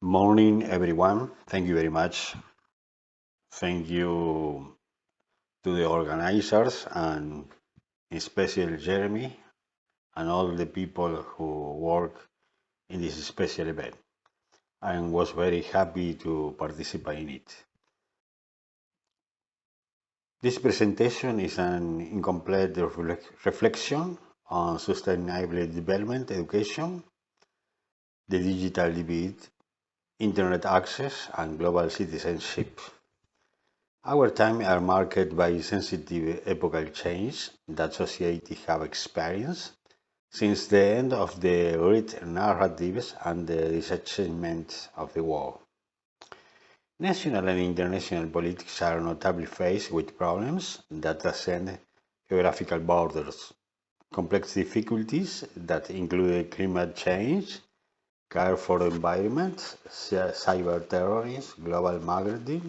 Morning, everyone. Thank you very much. Thank you to the organizers and especially Jeremy and all the people who work in this special event. I was very happy to participate in it. This presentation is an incomplete reflection on sustainable development, education, the digital divide, internet access, and global citizenship. Our time are marked by sensitive epochal change that society have experienced since the end of the great narratives and the disenchantment of the war. National and international politics are notably faced with problems that transcend geographical borders, complex difficulties that include climate change, care for the environment, cyber terrorism, global migratory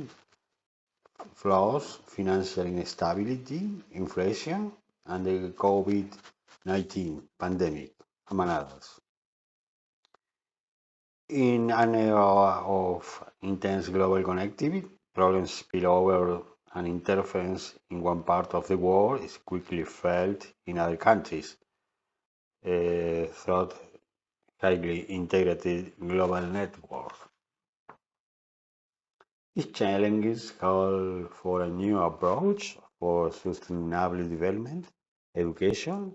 flaws, financial instability, inflation, and the COVID-19 pandemic, among others. In an era of intense global connectivity, problems spill over and interference in one part of the world is quickly felt in other countries through highly integrated global network. These challenges call for a new approach for sustainable development, education,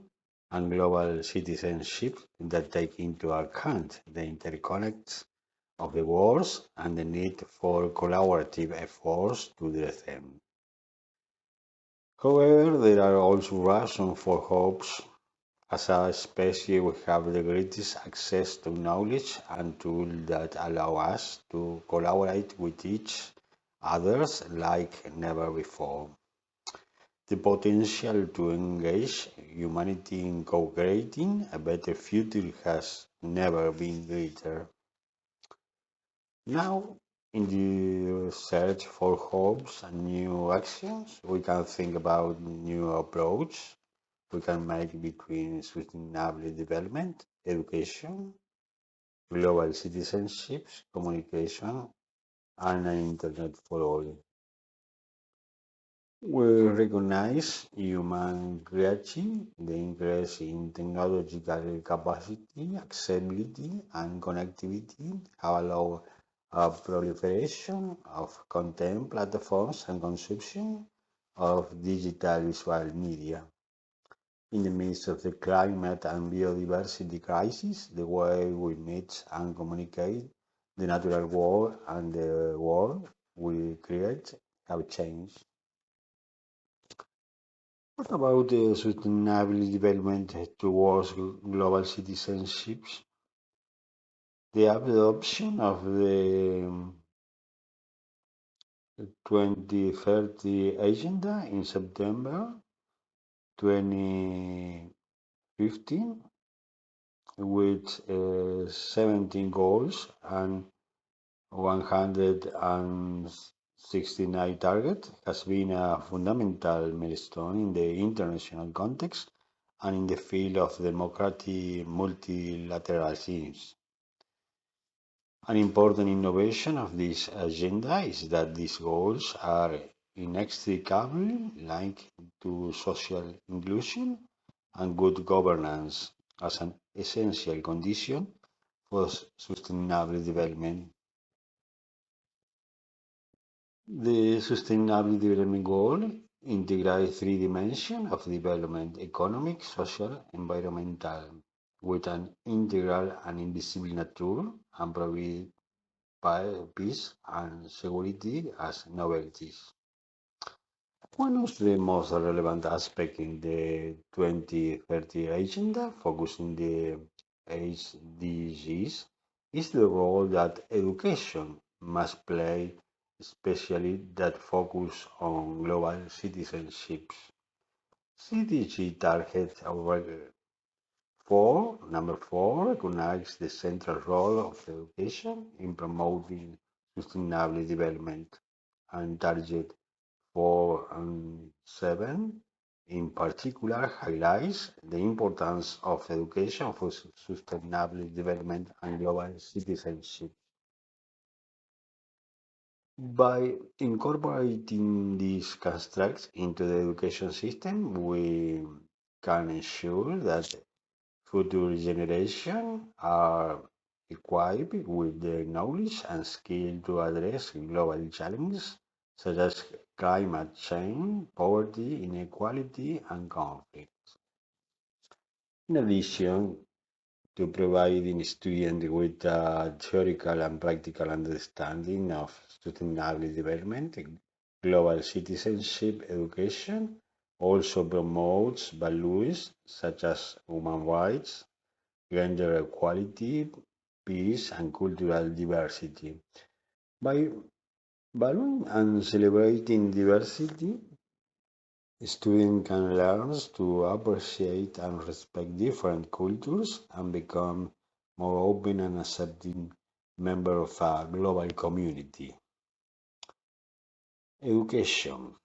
and global citizenship that take into account the interconnects of the world and the need for collaborative efforts to address them. However, there are also reasons for hopes. As a species, we have the greatest access to knowledge and tools that allow us to collaborate with each others like never before. The potential to engage humanity in co-creating a better future has never been greater. Now, in the search for hopes and new actions, we can think about new approach we can make between sustainable development, education, global citizenship, communication, and an internet for all. We recognize human creativity, the increase in technological capacity, accessibility, and connectivity have allowed a proliferation of content platforms and consumption of digital visual media. In the midst of the climate and biodiversity crisis, the way we meet and communicate the natural world and the world we create have changed. What about the sustainable development towards global citizenships? The adoption of the 2030 Agenda in September 2015 with 17 goals and 169 targets has been a fundamental milestone in the international context and in the field of democratic multilateralism. An important innovation of this agenda is that these goals are inextricably linked to social inclusion and good governance as an essential condition for sustainable development. The Sustainable Development Goal integrates three dimensions of development: economic, social, environmental, with an integral and invisible nature, and provide peace and security as novelties. One of the most relevant aspects in the 2030 Agenda, focusing the HDGs, is the role that education must play, especially that focus on global citizenships. CDG target number four, recognizes the central role of education in promoting sustainable development, and target 4 and 7 in particular highlights the importance of education for sustainable development and global citizenship. By incorporating these constructs into the education system, we can ensure that future generations are equipped with the knowledge and skill to address global challenges such as climate change, poverty, inequality, and conflict. In addition to providing students with a theoretical and practical understanding of sustainable development, global citizenship education also promotes values such as human rights, gender equality, peace, and cultural diversity. By valuing and celebrating diversity, students can learn to appreciate and respect different cultures and become more open and accepting member of a global community. Education.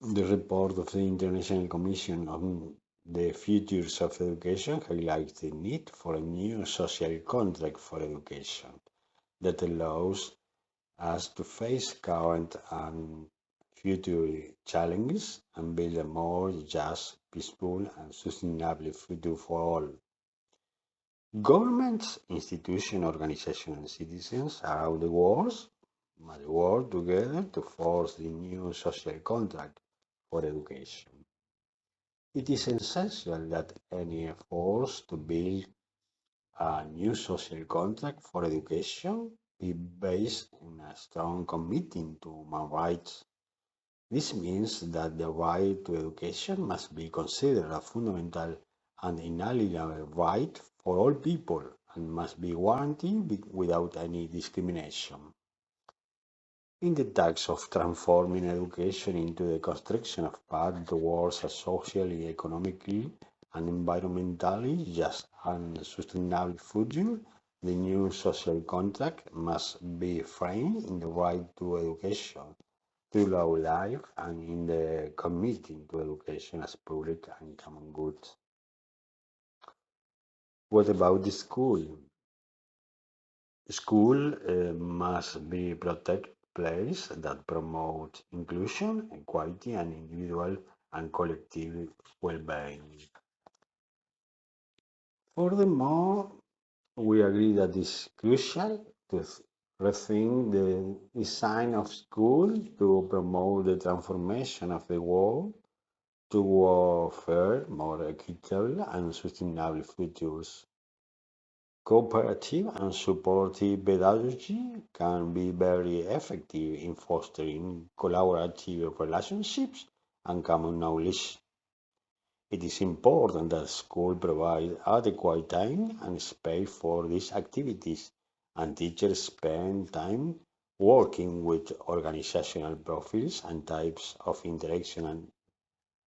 The report of the International Commission on the Futures of Education highlights the need for a new social contract for education that allows us to face current and future challenges and build a more just, peaceful, and sustainable future for all. Governments, institutions, organizations, and citizens around the world must work together to force the new social contract for education. It is essential that any efforts to build a new social contract for education be based on a strong commitment to human rights. This means that the right to education must be considered a fundamental and inalienable right for all people and must be guaranteed without any discrimination. In the task of transforming education into the construction of path towards a socially, economically, and environmentally just and sustainable future, the new social contract must be framed in the right to education through our life and in the committing to education as public and common good. What about the school? School must be protected place that promote inclusion, equality, and individual and collective well-being. Furthermore, we agree that it's crucial to rethink the design of school to promote the transformation of the world toward fair, more equitable, and sustainable futures. Cooperative and supportive pedagogy can be very effective in fostering collaborative relationships and common knowledge. It is important that schools provide adequate time and space for these activities, and teachers spend time working with organizational profiles and types of interaction and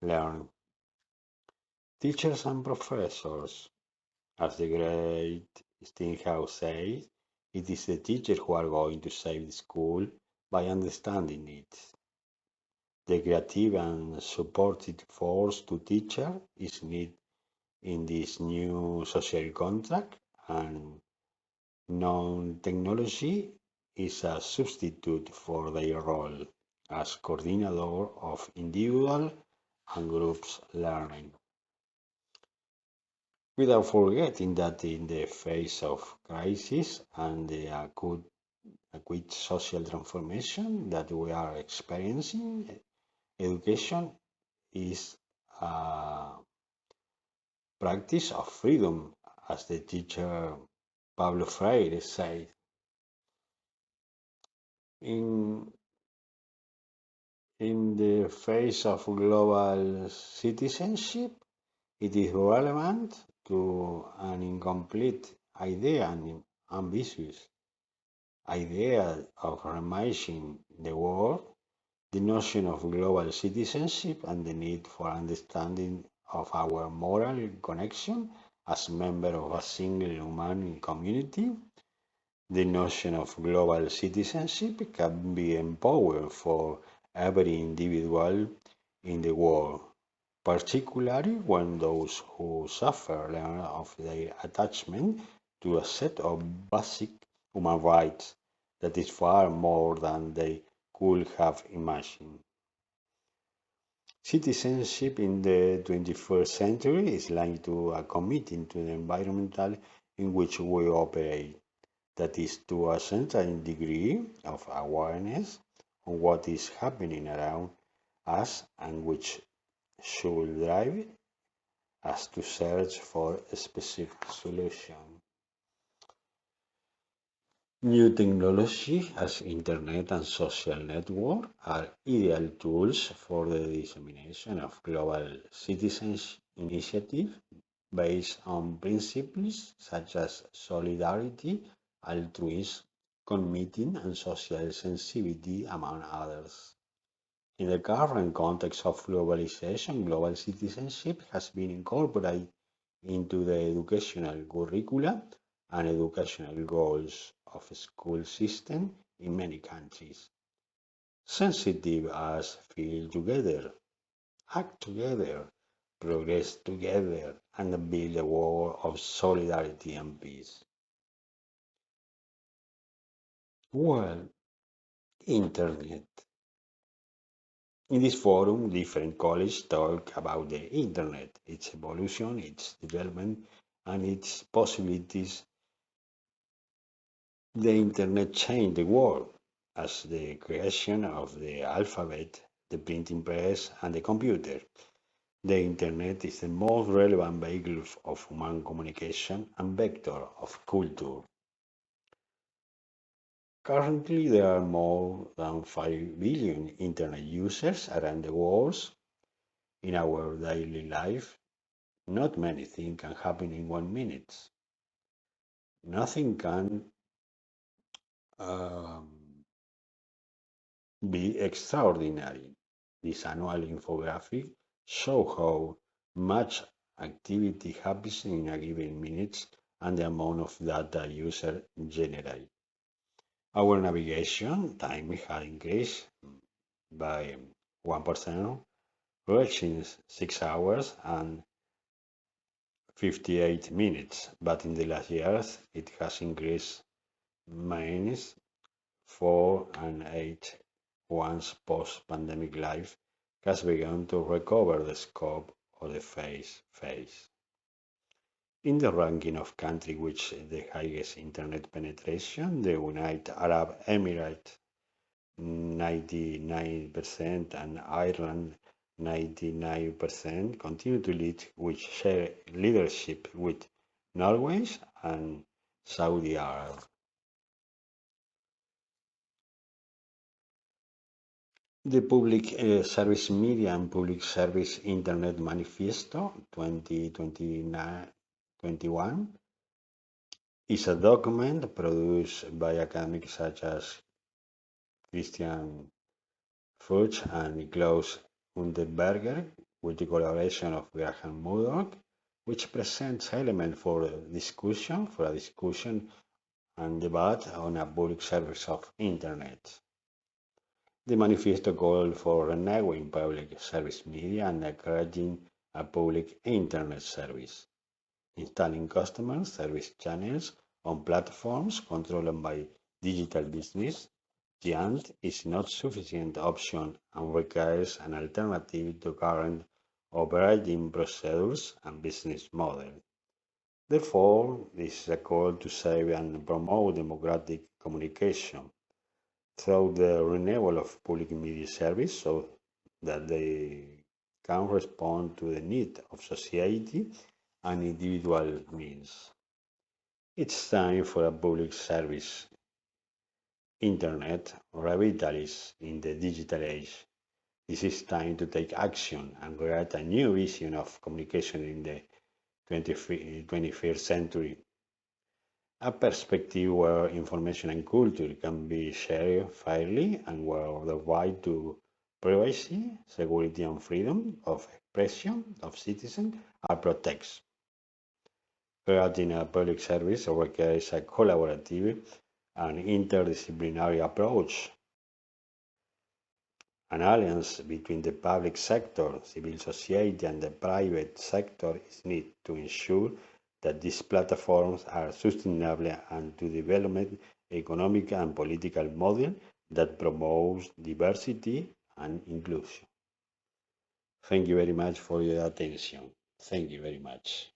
learning. Teachers and professors, as the great Steinhaus says, it is the teachers who are going to save the school by understanding it. The creative and supportive force to teacher is needed in this new social contract, and non-technology is a substitute for their role as coordinator of individual and groups learning. Without forgetting that in the face of crisis and the acute social transformation that we are experiencing, education is a practice of freedom, as the teacher Pablo Freire said. In, in the face of global citizenship, it is relevant to an incomplete idea and ambitious idea of reimagining the world, the notion of global citizenship, and the need for understanding of our moral connection as members of a single human community. The notion of global citizenship can be empowering for every individual in the world, particularly when those who suffer learn of their attachment to a set of basic human rights that is far more than they could have imagined. Citizenship in the 21st century is linked to a commitment to the environment in which we operate, that is, to a certain degree of awareness on what is happening around us and which should drive us to search for a specific solution. New technology as internet and social network are ideal tools for the dissemination of global citizens initiatives based on principles such as solidarity, altruism, commitment, and social sensitivity, among others. In the current context of globalization, global citizenship has been incorporated into the educational curricula and educational goals of school systems in many countries. Sensitive as feel together, act together, progress together, and build a world of solidarity and peace. Well, Internet. In this forum, different colleagues talk about the Internet, its evolution, its development, and its possibilities. The Internet changed the world as the creation of the alphabet, the printing press, and the computer. The Internet is the most relevant vehicle of human communication and vector of culture. Currently, there are more than 5 billion Internet users around the world. In our daily life, not many things can happen in 1 minute. Nothing can um, be extraordinary. This annual infographic shows how much activity happens in a given minute and the amount of data users generate. Our navigation time has increased by 1%, reaching 6 hours and 58 minutes, but in the last years it has increased minus 4 and 8 once post-pandemic life has begun to recover the scope of the phase. In the ranking of countries with the highest internet penetration, the United Arab Emirates 99% and Ireland 99% continue to lead, which share leadership with Norway and Saudi Arabia. The Public Service Media and Public Service Internet Manifesto 2021 is a document produced by academics such as Christian Fuchs and Klaus Unterberger with the collaboration of Graham Murdoch, which presents elements for a discussion and debate on a public service of Internet. The manifesto called for renewing public service media and encouraging a public Internet service, installing customer service channels on platforms controlled by digital business. Giant is not sufficient option and requires an alternative to current operating procedures and business model. Therefore, this is a call to save and promote democratic communication through the renewal of public media service so that they can respond to the need of society and individual needs. It's time for a public service Internet revitalists in the digital age. This is time to take action and create a new vision of communication in the 21st century. A perspective where information and culture can be shared fairly and where the right to privacy, security and freedom of expression of citizens are protected. Creating a public service requires a collaborative and interdisciplinary approach. An alliance between the public sector, civil society, and the private sector is needed to ensure that these platforms are sustainable and to develop economic and political model that promotes diversity and inclusion. Thank you very much for your attention. Thank you very much.